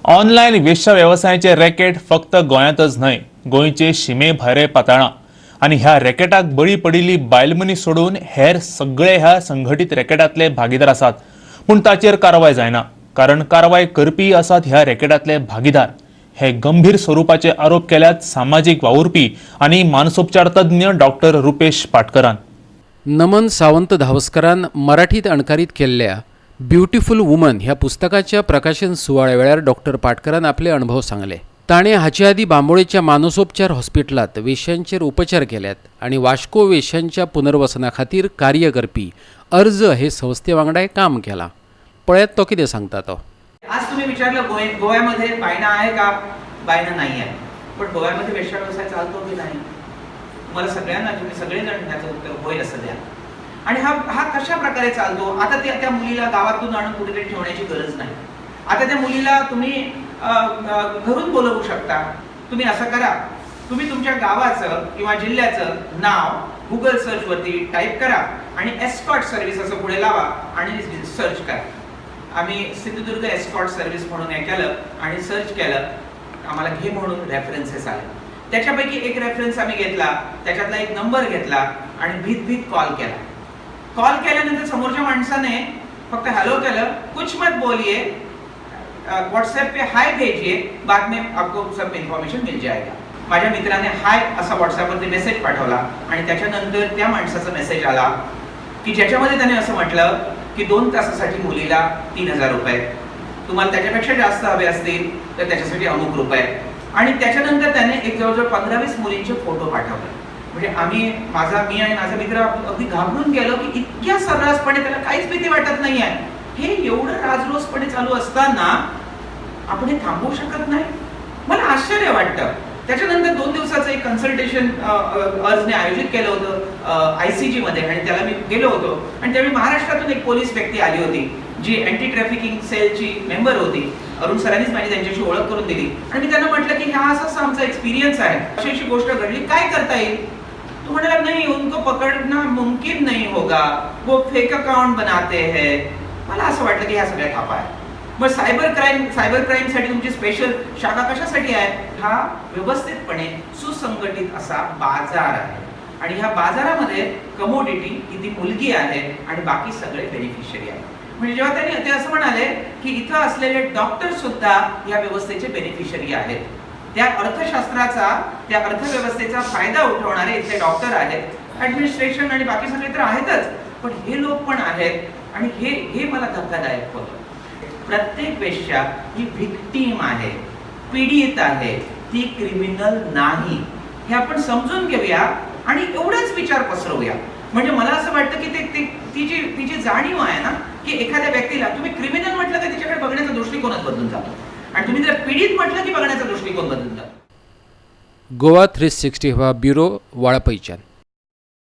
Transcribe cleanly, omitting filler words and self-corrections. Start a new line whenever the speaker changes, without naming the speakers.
Online वेश्या व्यवसायाचे racket फक्त गोंयांतच न्हय, गोंयचे शिमे भायरे पातळ्ळा आणि ह्या रॅकेटाक बळी पडिल्ली बायलमनी सोडून हेर सगळे ह्या संघटीत रॅकेटांतले भागीदार आसात. पूण ताचेर कारवाय जायना, कारण कारवाय करपी आसात ह्या रॅकेटांतले भागीदार. हे गंभीर स्वरूपाचे आरोप केल्यात सामाजीक वावुरपी आणि मानसोपचार तज्ञ डॉक्टर रुपेश पाटकरान.
नमन सावंत धावस्करान मराठीत अणकारीत केल्ल्या ब्युटिफुल वुमन ह्या पुस्तकाच्या प्रकाशन सुवाळ्या वेळार डॉक्टर पाटकरान आपले अनुभव सांगले. ताणें हाचे आदी बांबोळेच्या मानसोपचार हॉस्पिटलात वेश्यांचेर उपचार केल्यात आणि वास्को वेश्यांच्या पुनर्वसना खातीर कार्य करपी अर्ज हे संस्थे वांगडाय काम केलां. पळयात तो कितें सांगता तो.
आज तुम्ही विचारलं गोव्यामध्ये बायना आहे का? बायना नाही आहे. पण गोव्यामध्ये वेश्या व्यवसाय चालतो की नाही? मला सगळ्यांना तुम्ही सगळेजण त्याचं उत्तर होय असं द्या. आणि हा कशा प्रकारे चालतो? आता त्या मुलीला गावातून आणून कुठेतरी ठेवण्याची गरज नाही. आता त्या मुलीला तुम्ही घरून बोलवू शकता. तुम्ही असं करा, तुम्ही तुमच्या गावाचं किंवा जिल्ह्याचं नाव गुगल सर्च वरती टाईप करा आणि एस्कॉर्ट सर्व्हिस असं पुढे लावा आणि सर्च करा. आम्ही सिंधुदुर्ग एस्कॉर्ट सर्व्हिस म्हणून हे केलं आणि सर्च केलं. आम्हाला घे म्हणून रेफरन्सेस आले. त्याच्यापैकी एक रेफरन्स आम्ही घेतला, त्याच्यातला एक नंबर घेतला आणि भीत कॉल केला. कॉल केल्यानंतर समोरच्या माणसाने फक्त हॅलो केलं, कुछ मत बोलिए, व्हॉट्सएप पे हाय भेजिए, बाद में आपको सब इन्फॉर्मेशन मिल जाएगा. माझ्या मित्राने हाय असा व्हॉट्सॲपवरती मेसेज पाठवला आणि त्याच्यानंतर त्या माणसाचा मेसेज आला की ज्याच्यामध्ये त्याने असं म्हटलं की 2 तासासाठी मुलीला 3000 रुपये, तुम्हाला त्याच्यापेक्षा जास्त हवे असतील तर त्याच्यासाठी अमुक रुपये. आणि त्याच्यानंतर त्याने एक जवळजवळ 15-20 मुलींचे फोटो पाठवले. म्हणजे मी आणि माझा मित्र अगदी घाबरून गेलो की इतक्या सर्रासपणे त्याला काहीच भीती वाटत नाही आहे. हे एवढं राजरोसपणे चालू असताना आपण हे थांबवू शकत नाही. मला आश्चर्य वाटतं. त्याच्यानंतर 2 दिवसाचं एक कन्सल्टेशन अर्जने आयोजित केलं होतं ICG मध्ये आणि त्याला मी गेलो होतो. आणि त्यावेळी महाराष्ट्रातून एक पोलीस व्यक्ती आली होती जी अँटी ट्रॅफिकिंग सेलची मेंबर होती. अरुण सरांनीच माझी त्यांच्याशी ओळख करून दिली आणि मी त्यांना म्हटलं की हा असा आमचा एक्सपिरियन्स आहे, अशी गोष्ट घडली, काय करता येईल? तो म्हणाला नहीं, उनको पकडना मुमकिन नहीं होगा, वो फेक अकाउंट बनाते हैं. मला असं वाटलं की ह्या सगळ्या थापा आहे. मग सायबर क्राईम साठी तुमची स्पेशल शाखा कशासाठी आहे? हा व्यवस्थितपणे सुसंघटित असा बाजार आहे आणि ह्या बाजारामध्ये कमोडिटी ही ती मुलगी आहे आणि बाकी सगळे बेनिफिशियरी आहे. म्हणजे जेव्हा त्यांनी ते असं म्हणाले की इथं असलेले डॉक्टर सुद्धा या व्यवस्थेचे बेनिफिशियरी आहेत. त्या अर्थशास्त्राचा, त्या अर्थव्यवस्थेचा फायदा उठवणारे इथले डॉक्टर आहेत. ऍडमिनिस्ट्रेशन आणि बाकी सगळे तर आहेतच, पण हे लोक पण आहेत आणि हे मला धक्कादायक होतं. प्रत्येक वेश्या ही व्हिक्टीम आहे, पीडित आहे, ती क्रिमिनल नाही. हे आपण समजून घेऊया आणि एवढाच विचार पसरवूया. म्हणजे मला असं वाटतं की ती जी जाणीव आहे ना की एखाद्या व्यक्तीला तुम्ही क्रिमिनल म्हटलं तर तिच्याकडे बघण्याचा दृष्टिकोनच बदलून जातो आणि तुम्ही जर पीडित म्हटलं की बघण्याचा दृष्टिकोन बदलून जातो.
गोवा 360 ब्युरो वाळपईच्यान.